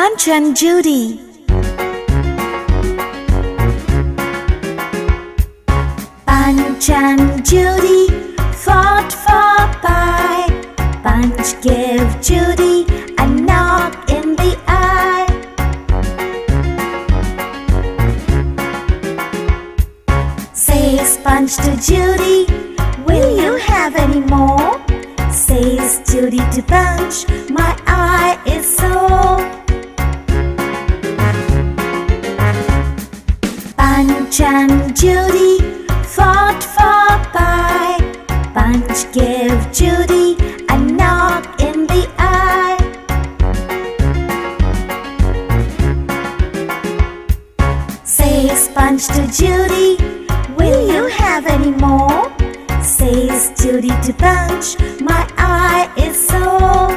Punch and Judy. Punch and Judy fought for pie. Punch gave Judy a knock in the eye. Says Punch to Judy, will you have any more? Says Judy to Punch, my eye is sore. Punch and Judy fought for pie. Punch gave Judy a knock in the eye. Says Punch to Judy, will you have any more? Says Judy to Punch, my eye is sore.